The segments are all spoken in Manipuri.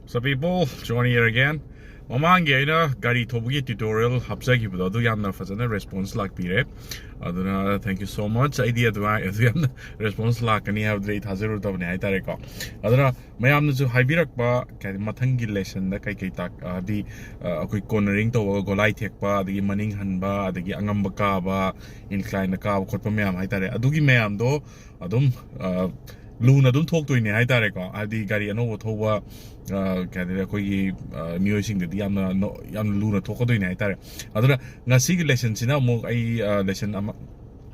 So people, Johnny here again. Mamang gaina gari thobugi tutorial hapsagi budo do yamna fazana response lak pire. Aduna thank you so much. Idea dwa yamna response lak ani have rate haziru tabne ai tare ko. Aduna mayamna ju haibirak ba kai mathangi lesson da kai kai tak di akoi cornering to golai thek ba adi maning han ba adi angam ba ka ba incline ka khotpa mayam ai tare adugi mayam do adum Luna don't talk to in I direct. I did Gary and over Tova music the Yam Luna talk to in I direct. Other Nasig lessons in a more a lesson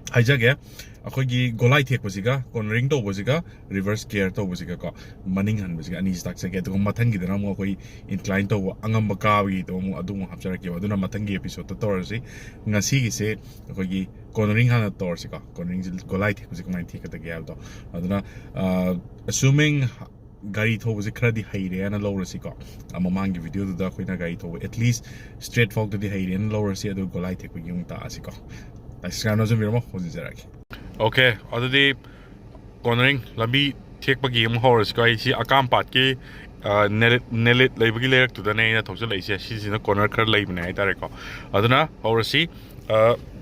hijack. A Kogi Golai take Wasiga, Conring to Wasiga, reverse gear to Wasiga, Manningham was an east tax again to Matangi, the Ramokoi inclined to Angambakawi, to Adum Hapsaraki, Aduna Matangi episode to Torsi. Nasigi say, Kogi Conring Hana Torsica, Conring Golai was a command ticket the Galdo. Aduna assuming Garito was a credit Haiti and a lower Sica. I'm a mangi video to the Quina Garito, at least straight forward to the Haiti and lower Sia to Golai take with Yung Tasica. I scan as a mirror, was it? Okay, other day, cornering, Labi take a game horse guy, she a campatki, Nellet label lyric to the name of Tosa, she's in a corner card lab in a Tarico. Aduna, Horace,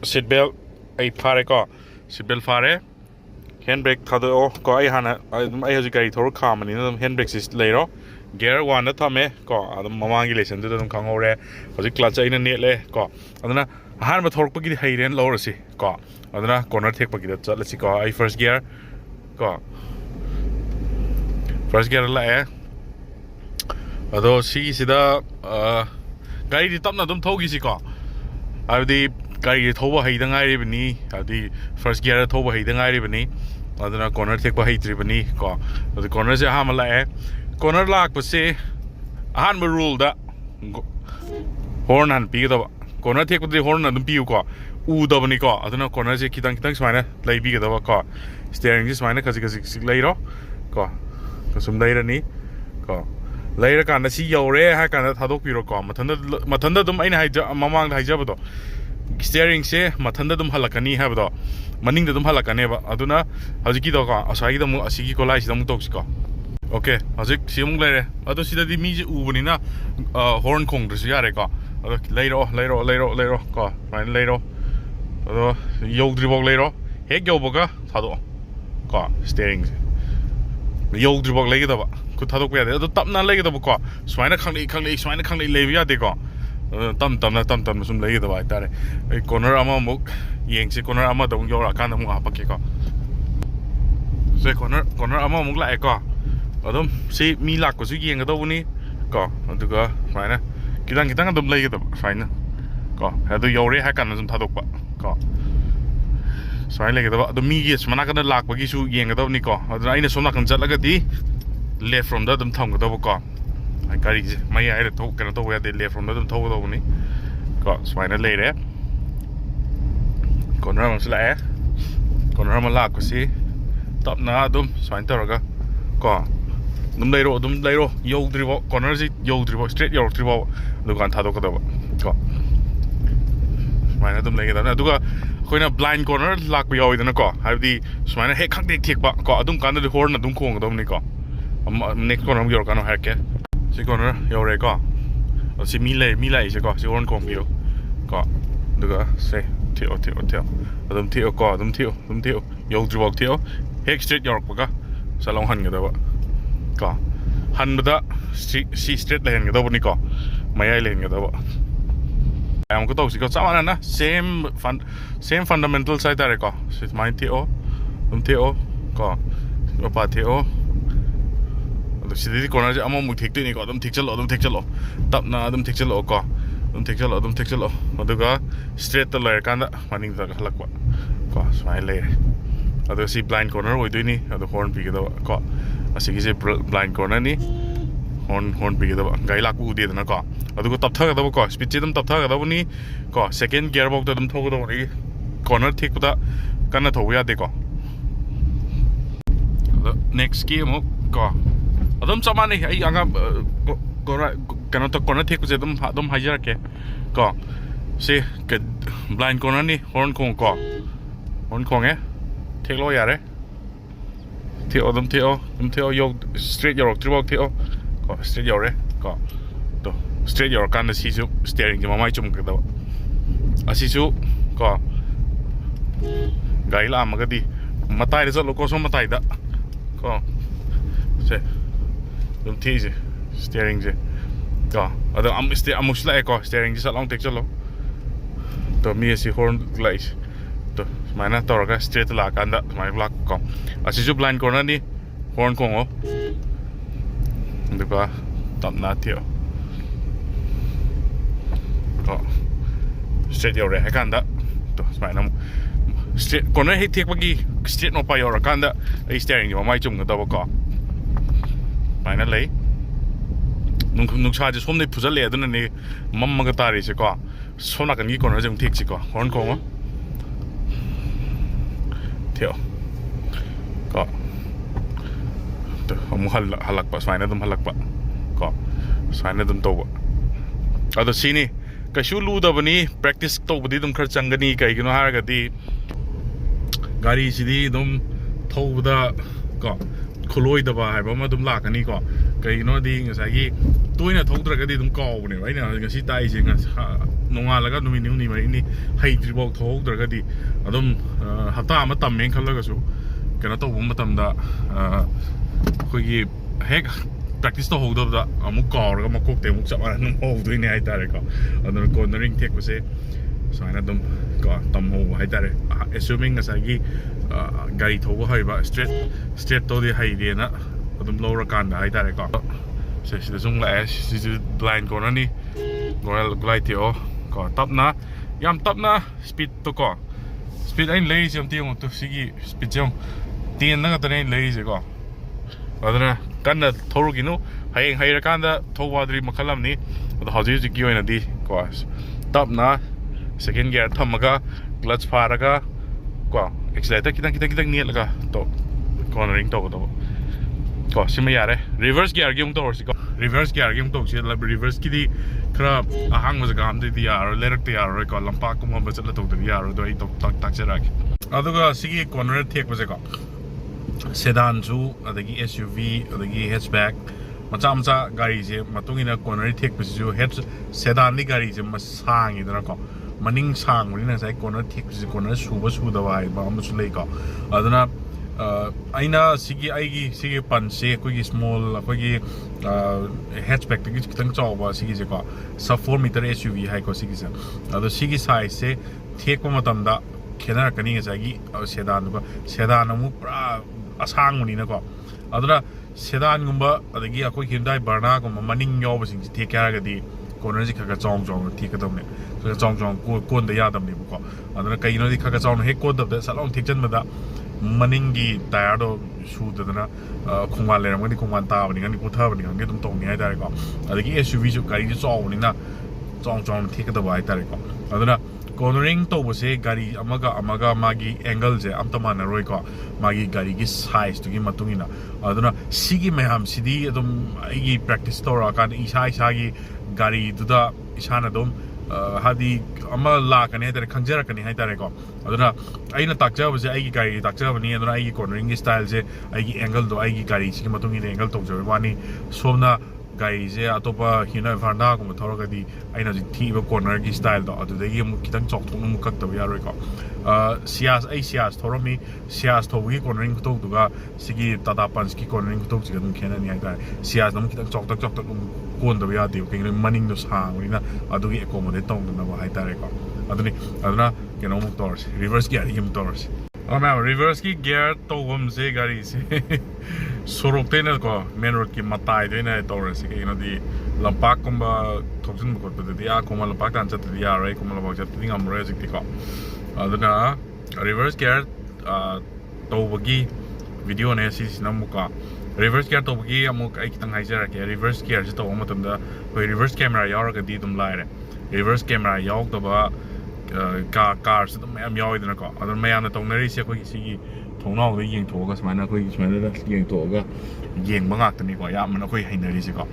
sit bell, a parico, sit bell fare, handbrake, Kado, Koi Hana, I has a guy to come and in them handbrakes is later. Gear one the Tame, go, the Mamangulation to them come over, was it clutch in a neatly, go. Aduna, a hand with Horpaki Hayden and lower see, go. Aduna corner take pagi so let's see go I first gear go first gear la ado si sida gari di tapna dum thogi si ko abdi gari thoba haida ngai ri bani abdi first gear thoba haida ngai ri bani aduna corner take pa haitri bani ko ado corner se ha mala corner lak pa se han rule da horn han pi da corner take pa de horn dum pi ko Udabani ko, aduna corner se kitang smana, lay big at the car. Steering this mine because later. Go. Some later ni. Go. Later can see your rare hack and Hadok Piro com. Matanda dum in Mamang Hijabado. Steering say, Matanda dum halakani have the Manning the dum halakaneva. Aduna, Haziki doga, Asaidam, Asiki Lice, the Mutoxico. Okay, Hazik Simung later. Other see the immediate Ubunina horn kong, the Yareka. Later, go. Fine later. Yog dribble later, heck yo boga, Tado. Car, steering. Yog dribble later, could Tado wear the top not later, Swine can't leave they go. Tum some later by that. A corner ama mook, Yanks, corner ama don't your account of Mapakiko. Say corner ama mook like a car. Adam, see me luck was you at the go, to go, fine. Kitan them later, fine. Go, had the Yori hack and some Tadopa. So I like the media, Manaka Lak, Bagishu, Yang of Nico, or the Ina Sonakan Jalagadi left from the tongue of the car. I got it. My eye token where they left from the told only. Got swine later. Conramas lair. Conrama Lak, see. Top Nadum, swine Taraga. Go. Dum later, yo drivo, corners it, yo drivo, straight your drivo, look on Tadoko. Go. Mine them like that. Duga, when a blind corner, luck we always in a car. Have the swine head can't take back. I don't kind of the horn, I don't call them Nico. Next corner of your kind of haircut. See corner, your record. I'll see Mila is a car, she won't come you. Got Duga, say, Teo. Them Teo, car, them Teo, yo drove Teo. Heck straight your boga. Salon hung it over. Car. Hundred see straight lane it over Nico. My eye laying it over. I'm going to go same fundamental side there go. Sit mine Teo, Teo, go. Opa Teo. The city corner, I'm on take to them take a lot. Top na them take a lot, go. Them take a lot. Oduga, straight the layer, kind of running the Halakwa. Go, smile layer. Other see blind corner, we do need the horn pick of the go. I see is a blind corner, ni. Horn pick of the guy like who did in a car. Adugo top thug the car, speech them top thug the car. Second gearbox to them told the corner take with that kind of where they go. The next game, car. Adam Samani, I cannot corner take with them hierarchy. Car. See, get blind corner, ni horn kong car. Horn kong, eh? Take lawyer, eh? Teo, yo straight your triple Teo. ꯀꯣ ꯁ꯭ꯇ꯭ꯔꯦꯠ ꯌꯧꯔꯦ ꯀꯣ ꯇꯣ ꯁ꯭ꯇ꯭ꯔꯦꯠ ꯌꯧꯔꯀꯥꯟꯗ ꯁꯤꯁꯨ ꯁ꯭ꯇꯤꯌꯔꯤꯡꯁꯦ ꯃꯃꯥꯏ ꯆꯨꯝꯒꯗꯕ ꯑꯁꯤꯁꯨ ꯀꯣ ꯒꯥꯔꯤ ꯂꯥꯛꯑꯝꯃꯒꯗꯤ ꯃꯇꯥꯏꯗ ꯆꯠꯂꯣꯀꯣ ꯁꯣꯝ ꯃꯇꯥꯏꯗ ꯀꯣ ꯁꯦ ꯑꯗꯨꯝ ꯊꯤꯁꯦ ꯁ꯭ꯇꯤꯌꯔꯤꯡꯁꯦ ꯀꯣ ꯑꯗꯣ ꯑꯃꯨꯛꯁꯨ ꯂꯥꯛꯑꯦꯀꯣ ꯁ꯭ꯇꯤꯌꯔꯤꯡꯁꯦ ꯆꯠ ꯂꯥꯎ ꯇꯦꯛꯆꯜꯂꯣ ꯇꯣ ꯃꯤ ꯑꯁꯤ ꯍꯣꯔꯟ ꯂꯥꯛꯏꯁꯦ ꯇꯣ ꯁꯨꯃꯥꯏꯅ ꯇꯧꯔꯒ ꯁ꯭ꯇ꯭ꯔꯦꯠꯇ ꯂꯥꯛꯑꯀꯥꯟꯗ ꯁꯨꯃꯥꯏꯅ ꯂꯥꯛꯀꯣ ꯑꯁꯤꯁꯨ ꯕ꯭ꯂꯥꯏꯟ ꯀꯣꯔꯅꯔꯅꯤ ꯍꯣꯔꯟ ꯈꯣꯡꯉꯣ ꯑꯗꯨꯒ ꯇꯞꯅ ꯊꯦꯛꯑꯣ ꯀꯣ ꯁ꯭ꯇ꯭ꯔꯦꯠ ꯌꯧꯔꯦ ꯍꯥꯏ ꯀꯥꯟꯗ ꯇꯣ ꯁꯨꯃꯥꯏꯅ ꯑꯃꯨꯛ ꯁ꯭ꯇ꯭ꯔꯦꯠ ꯀꯣꯔꯅꯔ ꯍꯦꯛ ꯊꯦꯛꯄꯒꯤ ꯁ꯭ꯇ꯭ꯔꯦꯠ ꯃꯄꯥ ꯌꯧꯔꯀꯥꯟꯗ ꯑꯩ ꯁ꯭ꯇꯤꯌꯔꯤꯡꯁꯦ ꯃꯃꯥꯏ ꯆꯨꯝꯒꯗꯕꯀꯣ ꯁꯨꯃꯥꯏꯅ ꯂꯩ ꯅꯨꯡꯁꯥꯁꯦ ꯁꯣꯝꯗꯩ ꯐꯨꯖꯜꯂꯛꯑꯦ ꯑꯗꯨꯅꯅꯦ ꯃꯝꯃꯒ ꯇꯥꯔꯤꯁꯦꯀꯣ ꯁꯣꯝ ꯅꯥꯀꯟꯒꯤ ꯀꯣꯔꯅꯔꯁꯦ ꯑꯃꯨꯛ ꯊꯦꯛꯁꯤꯀꯣ ꯍꯣꯔꯟ ꯈꯣꯡꯉꯣ ꯊꯦꯛꯑꯣ ꯀꯣ ꯑꯃꯨꯛ ꯍꯜꯂꯛꯄ ꯁꯨꯃꯥꯏꯅ ꯑꯗꯨꯝ ꯍꯜꯂꯛꯄ ꯀꯣ ꯁꯨꯃꯥꯏꯅ ꯑꯗꯨꯝ ꯇꯧꯕ ꯑꯗꯣ ꯁꯤꯅꯤ ꯀꯩꯁꯨ ꯂꯨꯗꯕꯅꯤ ꯄ꯭ꯔꯦꯛꯇꯤꯁ ꯇꯧꯕꯗꯤ ꯑꯗꯨꯝ ꯈꯔ ꯆꯪꯒꯅꯤ ꯀꯩꯒꯤꯅꯣ ꯍꯥꯏꯔꯒꯗꯤ ꯒꯥꯔꯤꯁꯤꯗꯤ ꯑꯗꯨꯝ ꯊꯧꯕꯗ ꯀꯣ ꯈꯨꯂꯣꯏꯗꯕ ꯍꯥꯏꯕ ꯑꯃ ꯑꯗꯨꯝ ꯂꯥꯛꯀꯅꯤꯀꯣ ꯀꯩꯒꯤꯅꯣꯗꯤ ꯉꯁꯥꯏꯒꯤ ꯇꯣꯏꯅ ꯊꯧꯗ꯭ꯔꯒꯗꯤ ꯑꯗꯨꯝ ꯀꯥꯎꯕꯅꯦꯕ ꯑꯩꯅ ꯉꯁꯤ ꯇꯥꯛꯏꯁꯦ ꯅꯣꯡꯉꯥꯜꯂꯒ ꯅꯨꯃꯤꯠ 4-5 ꯍꯩꯇ꯭ꯔꯤꯐꯥꯎ ꯊꯧꯍꯧꯗ꯭ꯔꯒꯗꯤ ꯑꯗꯨꯝ ꯍꯞꯇꯥ ꯑꯃ ꯇꯝꯃꯦꯅ ꯈꯜꯂꯒꯁꯨ ꯀꯩꯅꯣ ꯇꯧꯕ ꯃꯇꯝꯗ ꯑꯩꯈꯣꯏꯒꯤ ꯍꯦꯛ ꯄ꯭ꯔꯦꯛꯇꯤꯁ ꯇꯧꯍꯧꯗꯕꯗ ꯑꯃꯨꯛ ꯀꯥꯎꯔꯒ ꯃꯀꯣꯛꯇꯩ ꯑꯃꯨꯛ ꯆꯞ ꯃꯥꯟꯅ ꯑꯗꯨꯝ ꯍꯧꯗꯣꯏꯅꯦ ꯍꯥꯏꯇꯥꯔꯦꯀꯣ ꯑꯗꯨꯅ ꯀꯣꯔꯅꯔꯤꯡ ꯊꯦꯛꯄꯁꯦ ꯁꯨꯃꯥꯏꯅ ꯑꯗꯨꯝ ꯀꯣ ꯇꯝꯍꯧꯕ ꯍꯥꯏꯇꯥꯔꯦ ꯑꯦꯁꯨꯃꯤꯡ ꯉꯁꯥꯏꯒꯤ ꯒꯥꯔꯤ ꯊꯧꯕ ꯍꯩꯕ ꯁ꯭ꯇ꯭ꯔꯦꯠꯇꯧꯗꯤ ꯍꯩꯔꯦꯅ ꯑꯗꯨꯝ ꯂꯧꯔꯀꯥꯟꯗ ꯍꯥꯏꯇꯥꯔꯦꯀꯣ ꯁꯤꯗ ꯁꯨꯝ ꯂꯥꯛꯑꯦ ꯁꯤꯁꯨ ꯕ꯭ꯂꯥꯏꯟ ꯀꯣꯔꯅꯔꯅꯤ ꯒꯨꯂꯥꯏ ꯊꯦꯛꯑꯣ ꯀꯣ ꯇꯞꯅ ꯌꯥꯝ ꯇꯞꯅ ꯁ꯭ꯄꯤꯠꯇꯣ ꯀꯣ ꯁ꯭ꯄꯤꯠ ꯑꯩꯅ ꯂꯩꯔꯤꯁꯦ ꯑꯝꯇ ꯌꯦꯡꯉꯣ ꯁꯤꯒꯤ ꯁ꯭ꯄꯤꯠꯁꯦ ꯑꯃꯨꯛ 10ꯗ ꯉꯥꯛꯇꯅꯦ ꯑꯩꯅ ꯂꯩꯔꯤꯁꯦꯀꯣ ꯑꯗꯨꯅ ꯀꯟꯅ ꯊꯧꯔꯨꯒꯤꯅꯨ ꯍꯌꯦꯡ ꯍꯩꯔꯀꯥꯟꯗ ꯊꯧꯕ ꯑꯗꯨꯗꯤ ꯃꯈꯜ ꯑꯃꯅꯤ ꯑꯗꯣ ꯍꯧꯖꯤꯛꯀꯤ ꯑꯣꯏꯅꯗꯤ ꯀꯣ ꯇꯞꯅ ꯁꯦꯀꯦꯟ ꯒꯤꯌꯔ ꯊꯝꯃꯒ ꯀ꯭ꯂꯆ ꯐꯥꯔꯒ ꯀꯣ ꯑꯦꯛꯁꯤꯂꯦꯇꯔ ꯈꯤꯇꯪ ꯅꯦꯠꯂꯒ ꯀꯣꯔꯅꯔꯤꯡ ꯇꯧꯒꯗꯧꯕ ꯀꯣ ꯁꯤꯃ ꯌꯥꯔꯦ ꯔꯤꯚꯔꯁ ꯒꯤꯌꯔꯒꯤ ꯑꯃꯨꯛ ꯇꯧꯔꯁꯤꯀꯣ ꯔꯤꯚꯔꯁ ꯒꯤꯌꯔꯒꯤ ꯑꯃꯨꯛ ꯇꯧꯁꯤ ꯔꯤꯚꯔꯁꯀꯤꯗꯤ ꯈꯔ ꯑꯍꯥꯡꯕ ꯖꯒꯥ ꯑꯝꯗꯗꯤ ꯌꯥꯔꯣꯏ ꯂꯩꯔꯛꯇ ꯌꯥꯔꯣꯏꯀꯣ ꯂꯝꯄꯥꯛꯀꯨꯝꯕ ꯆꯠꯂ ꯇꯧꯗꯗꯤ ꯌꯥꯔꯣꯏ ꯑꯗꯣ ꯑꯩ ꯇꯥꯛꯆꯔꯛꯑꯒꯦ ꯑꯗꯨꯒ ꯁꯤꯒꯤ ꯀꯣꯔꯅꯔ ꯊꯦꯛꯄꯁꯦꯀꯣ ꯁꯦꯗꯥꯟꯁꯨ ꯑꯗꯒꯤ SUV ꯑꯗꯒꯤ ꯍꯦꯠꯆꯕꯦꯛ ꯃꯆꯥ ꯒꯥꯔꯤꯁꯦ ꯃꯇꯨꯡꯏꯟꯅ ꯀꯣꯔꯅꯔ ꯊꯦꯛꯄꯁꯤꯁꯨ ꯁꯦꯗꯥꯟꯗꯤ ꯒꯥꯔꯤꯁꯦ ꯁꯥꯡꯉꯤꯗꯅꯀꯣ ꯃꯅꯤꯡ ꯁꯥꯡꯕꯅꯤꯅ ꯉꯁꯥꯏ ꯀꯣꯔꯅꯔ ꯊꯦꯛꯄꯁꯦ ꯀꯣꯔꯅꯔ ꯁꯨꯗꯕ ꯍꯥꯏꯕ ꯑꯃꯁꯨ ꯂꯩꯀꯣ ꯑꯗꯨꯅ ꯑꯩꯅ ꯑꯩꯒꯤ ꯄꯟꯁꯦ ꯑꯩꯈꯣꯏꯒꯤ ꯁ꯭ꯃꯣꯜ ꯑꯩꯈꯣꯏꯒꯤ ꯍꯦꯠꯆꯕꯦꯛꯇꯒꯤ ꯈꯤꯇꯪ ꯆꯥꯎꯕ ꯁꯤꯒꯤꯁꯦꯀꯣ sub 4 ꯃꯤꯇꯔ SUV ꯍꯥꯏꯀꯣ ꯁꯤꯒꯤꯁꯦ ꯑꯗꯣ ꯁꯤꯒꯤ ꯁꯥꯏꯖꯁꯦ ꯊꯦꯛꯄ ꯃꯇꯝꯗ ꯈꯦꯠꯅꯔꯛꯀꯅꯤ ꯉꯁꯥꯏꯒꯤ ꯁꯦꯗꯥꯟꯗꯨꯒ ꯁꯦꯗꯥꯟ ꯑꯃꯨꯛ ꯄꯨꯔꯥ ꯑꯁꯥꯡꯕꯅꯤꯅꯀꯣ ꯑꯗꯨꯅ ꯁꯦꯗꯥꯟꯒꯨꯝꯕ ꯑꯗꯒꯤ ꯑꯩꯈꯣꯏ Hyundai Vernaꯒꯨꯝꯕ ꯃꯅꯤꯡ ꯌꯥꯎꯕꯁꯤꯡꯁꯤ ꯊꯦꯛꯀꯦ ꯍꯥꯏꯔꯒꯗꯤ ꯀꯣꯔꯅꯔꯁꯤ ꯈꯔ ꯆꯥꯎꯅ ꯊꯦꯛꯀꯗꯕꯅꯦ ꯈꯔ ꯆꯥꯎꯅ ꯀꯣꯟꯗ ꯌꯥꯗꯕꯅꯦꯕꯀꯣ ꯑꯗꯨꯅ ꯀꯩꯒꯤꯅꯣꯗꯤ ꯈꯔ ꯆꯥꯎꯅ ꯍꯦꯛ ꯀꯣꯟꯗꯕꯗ ꯁꯠ ꯂꯥꯎꯅ ꯊꯦꯛꯆꯟꯕꯗ ꯃꯅꯤꯡꯒꯤ ꯇꯥꯌꯔꯗꯣ ꯁꯨꯗꯗꯅ ꯈꯣꯡꯕꯥꯟ ꯂꯩꯔꯝꯒꯗꯤ ꯈꯣꯡꯕꯥꯟ ꯇꯥꯕꯅꯤ ꯈꯪꯗꯦ ꯄꯨꯊꯕꯅꯤ ꯈꯪꯗꯦ ꯑꯗꯨꯝ ꯇꯧꯅꯤ ꯍꯥꯏꯇꯥꯔꯦꯀꯣ ꯑꯗꯒꯤ SUVꯁꯨ ꯒꯥꯔꯤꯁꯨ ꯆꯥꯎꯕꯅꯤꯅ ꯆꯥꯎꯅ ꯊꯦꯛꯀꯗꯕ ꯍꯥꯏꯇꯥꯔꯦꯀꯣ ꯑꯗꯨꯅ ꯀꯣꯔꯅꯔꯤꯡ ꯇꯧꯕꯁꯦ ꯒꯥꯔꯤ ꯑꯃꯒ मागी एंगल अमता मानरोइको मागी गारी की साइज तुगी मतुंगिना अदुना सिगी मैम सिदी अदुम आइगी प्रैक्टिस तौरा कान इसा गारी दुदा इसाना दुम हादी अमा लाकने हाइतारे खंगजरकने हाइतारेको अदुना आइना ताकजाबसे आइगी गारी ताकजाबनी अदुना आइगी कॉर्नरिंग स्टाइल से आइगी एंगल दो आइगी गारी सिगी मतुंगिना एंगल तौजबे वानी सोमना गाड़ी से अतोपा Hyundai Verna को थोरगदी आइना जि थीबा कॉर्नर की स्टाइल दो अदुदगी अमु खितंग चौकथोंग अमु कक्तबा यारोइको सियास थोरमी सियास थोबगी कॉर्नरिंग खुतोगदुगा सिगी टाटा पंच की कॉर्नरिंग खुतोगसिगा दुम खेनानि हाइतारे सियास नम खितंग चौकतक कोनदबा यादे केनो मनिंग दो सांगनिना अदुगी एकोमोडेट तौंदनबा हाइतारेको अदुना केनो अमु तोरस रिवर्स गियर यम तोरस रिवर्स की गियर तौबम से गाड़ी से सोरोक्तेना को मेन रोड की मताई देना तौरस कइनोदी लंपाककुंबा थोबसिन बखोतदि आ कोमा लंपाक तान चतदि यारोय coma लंपाक चतदि ngamroy जिक्तिको अदुना reverse gear तौबगी video ने सिसिना मुका रिवर्स गियर तौबगी अमुक आई खितंग हाइजरके रिवर्स गियर से तौब मतंदा कोई रिवर्स कैमरा यावरगदि दुम लाइरे रिवर्स कैमरा यावदबा कार से तुम मैम यावइदनको अदुन मैम तौनरिसे अखोई सिगी थोंनावदे येंथोगा समाना अखोई समाना येंथोगा येंबा ngakतनिको यामना अखोई हैनरिसेको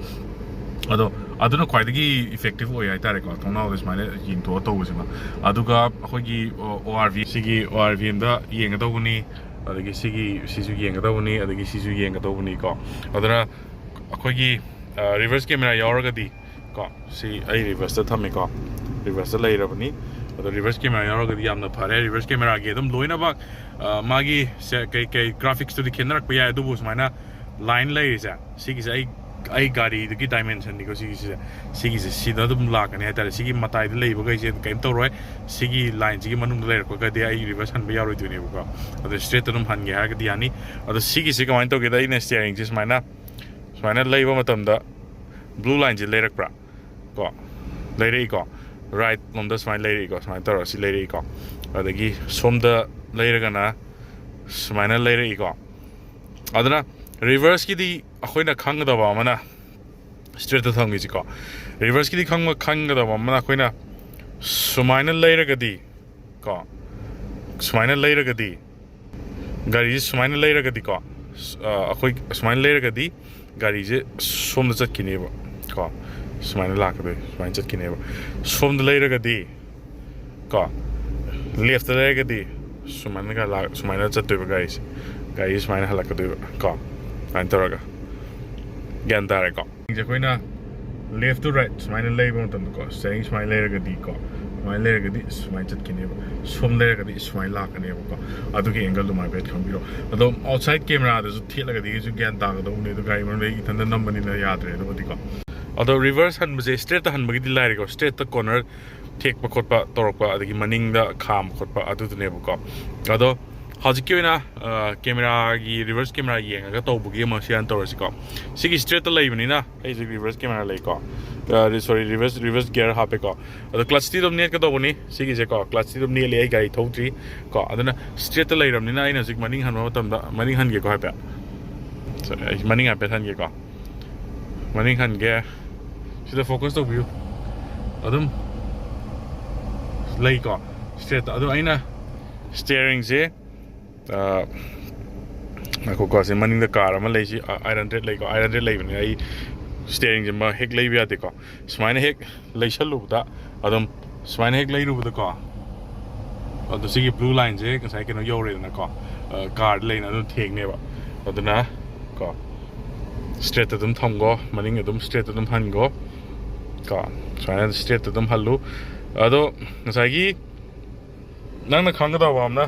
अदो अदुना ख्वाइदगी इफेक्टिव होय हाइतारेको थोंनावदे समाना येंथो तौबसिमा अदुगा अखोई ORV सिगी ORV एमदा येंगदौबनी अदगी सिगी सिसु येंगदौबनी अदगी सिसु येंगदौबनी को अदुना अखोई reverse camera yauragadi ko si ai reverse ta thame ko reverse ta leirabani ado reverse camera yauragadi yamna phare reverse camera ge dum loina bak magi se kai graphics to the kenrak pa ya dubu smaina line lai sa sigi ai gari the dimension ni ko sigi si da dum la kan ha sigi matai de lei ba gai se kaim to roi sigi line sigi manung de ko ga de ai reverse han ba yaroi tu ne ko ado straight dum han ge ha ga di ani ado sigi se kain to ge da in steering just smaina lei ba matam da blue line je leirak pra ko leirei ko right lom da smaina leirei ko smaina to si leirei ko adagi som da leiragana smaina leirei ko adana reverse ki di akhoi na khang da ba mana straight ta thang gi ko reverse ki di khang da ba mana akhoi na smaina leiragadi ko smaina leiragadi gari smaina leiragadi ko akhoi smaina leiragadi gari je som da chat ki ne ba ko smaina la ka be smaina chat ki ne ba som da leiragadi ko left da leiragadi smaina ga la smaina chat to ba guys smaina hala ka do ko an taraga gan tare ko je koina left to right smaina lei ba tam ko steering smaina leiragadi ko smaina leiragadi smaina chat ki ne ba som leiragadi smaina la ka ne ba ko adu ki angle ma bet kham biro ado outside camera da su thela ga di su gan ta ga do ne do gai man le ithan da number ni na yad re do di ko ado reverse han bje straight ta han bagi di lai ko straight ta corner thek pa khot pa torok pa adagi maning da kham khot pa adu ne ba ko ado hajiki na camera gi reverse camera yeng ga to bugi ma sian to ko sigi straight ta lai bani na ai reverse camera lai ko sorry reverse gear ha pe ko ado clutch ti dom net ka to bani sigi je ko clutch ti dom ne le ai gai thotri ko adana straight ta lai ram ni na ina sik maning han ma tam da maning han ge ko ha pe so maning ha pe han ge ko maning han ge sida focus to view adum lai ko straight ado aina steering je ako ko se maning da car ma lei si iron red lei ko iron red lei bani ai steering je ma hek lei bia te ko smaina hek lei chalu da adum smaina hek lei ru da ko adu sigi blue line je ka sai ke no yo re na ko car lei na do thek ne ba aduna ko straight adum tham go maning adum straight adum han go ko smaina straight adum halu ado sai gi nang na khang da ba na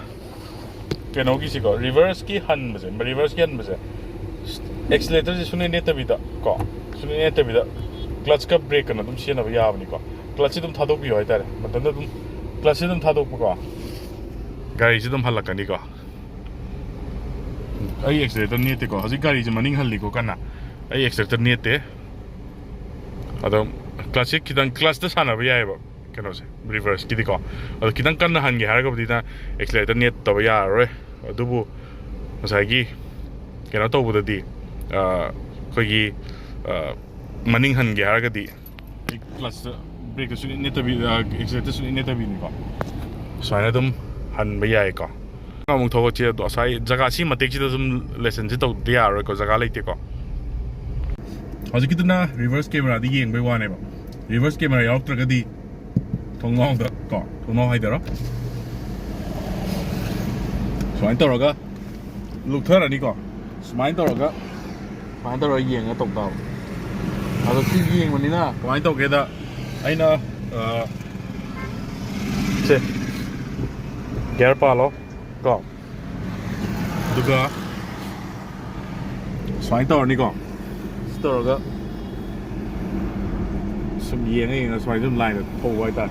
keno gi si ko reverse ki han base accelerator je sune ne tabi da ko sune ne tabi da clutch ka brake na dum sian ba ya bani ko clutch dum thadok bi hoi tare matam da dum clutch dum thadok ko gari ji dum halak ni ko ai accelerator ne te ko haji gari ji maning halli ko kana ai accelerator ne te adam clutch ki dan clutch da sana ba ya ba keno se reverse ki ko ado kitang kan han ge har ga bdi na accelerator net to ba ya roi adubu masai gi keno to bu da di ko gi maning han ge har ga di clutch brake su net to bi accelerator su net to bi ni ko saina dum han ba ya ko ngamung tho che do sai jaga si matek chi da zum lesson ji to dia roi ko jaga lai te ko haji kitna reverse camera di yeng bai wa ne ba reverse camera yauk tra ga di thongong da ko thongong hai da ro smain to ga luk thar ani ko smain to ga yeng ga tok da ado ki yeng mani na smain to ge da aina che gear pa lo ko duga smain to ni ko to ga sum yeng ai smain sum line to wai ta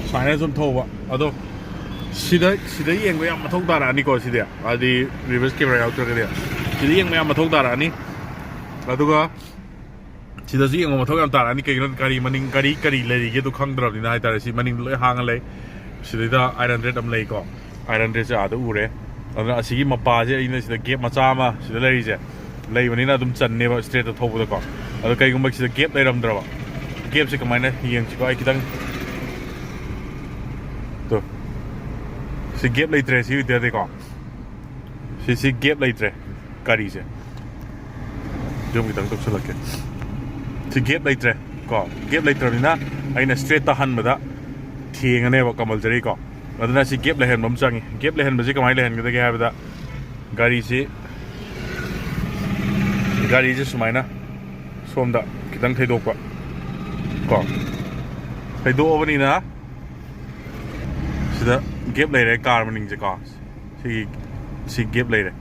smain sum to ba ado sida yeng ba ma thok da ra ni ko sida adi reverse camera out ka dia sida yeng ba ma thok da ra ni aduga sida si yeng ma thok am ta ra ni kai kari maning kari le ge to khang dra ni na hai ta si maning loi hang le sida da iron red am le ko iron red ja da u re aduna asigi mapa je ina sida gap macha ma sida le je lei bani na dum chan ne ba straight to thobu da ko ado kai gum ba sida gap le ram dra ba gap se kamai na yeng chi ko ai kitang to si gap le tre si de ko si gap le tre kari se jom kitang tok sala ke si gap le tre ko gap le tre ni na ai na straight ta han ma da thieng ne ba kamal jari ko aduna si gap le hen bam changi gap le hen ba si kamai le hen ga ba da gari se sumaina ꯁꯣꯝꯗ ꯈꯤꯇꯪ ꯊꯩꯗꯣꯛꯄ ꯀꯣ ꯊꯩꯗꯣꯛꯑꯕꯅꯤꯅ sida gap later car maning je ko si gap later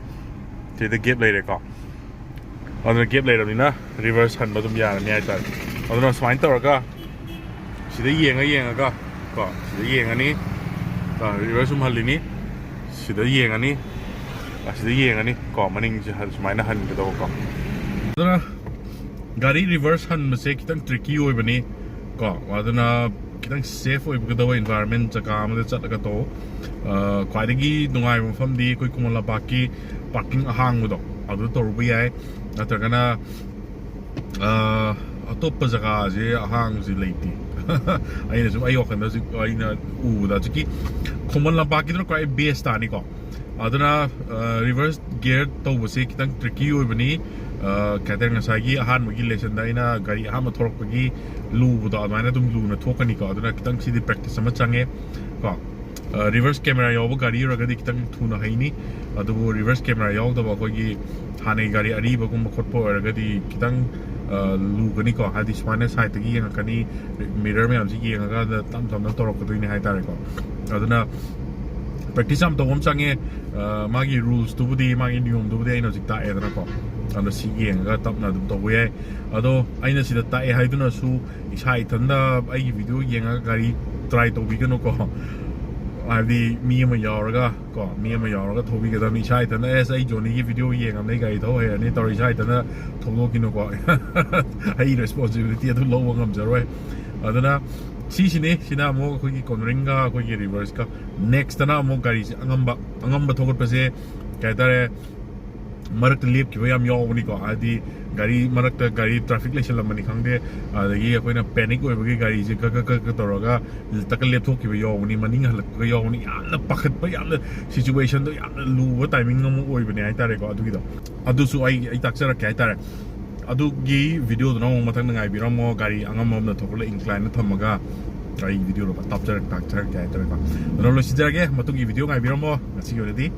sida gap later ko aduna gap later ni na reverse han ba dum ya ni ai ta aduna swine tor ga sida yenga ga ko sida yenga ni ka reverse um halli ni sida yenga ni ko maning je hal swine han ga do ko aduna gari reverse han ma se kitang tricky oi bani ko aduna kitang safe oi bugada environment jaka amada chatlaga to khwaidagi nungai mafam di koi kumala baki parking ahang do adu torbu yai natragana atoppa jaga je ahang ji leiti aina sum ayo khanda ji aina u da ji kumala baki no kwai base ta ni ko aduna reverse gear to bose kitang tricky oi bani kader ngasagi ahan mugi lesson da ina gari aham thorok pagi lu do amana dum lu na thokani ko aduna kitang sidi practice sama change ko reverse camera yaw gari ragadi kitang thuna haini adu reverse camera yaw da ko gi hanai gari ari bagum khotpo ragadi kitang lu gani ko hadi swane side gi yang kani mirror me am ji yang ga da tam tam na torok do ni hai tare ko aduna practice am to hom change magi rules to budi magi niyom to budi ino jikta edana ko ando si yang ga tap na dum to we ado aina sida ta e haiduna su isai thanda ai video yang ga gari try to bi gano ko abi mi ma yauraga ko mi ma yauraga thobi ga da mi isai thanda ai joni gi video yang am nei gari tho he ani tori isai thanda thobo kino ko ai responsibility adu lo ngam jaroi adana si sini sina mo ko gi conringa ko gi reverse ka next na mo gari angamba thogot pase kai tare marak lip ki yam yaw ni ko adi gari marak gari traffic light lamani khangde adi akoina panic oi bagi gari je ka toroga takal lep thok ki yaw ni maning halak ka yaw ni yamna pakhat pa yamna situation do yamna lu timing mo oi bani ai tare ko adu gi do adu su ai taksara kai tare adu gi video do no matang ngai bi mo gari angam mo na thokla incline na thamaga ai video ro tap char kai tare ko no lo si jage matung gi video ngai bi mo ngasi gi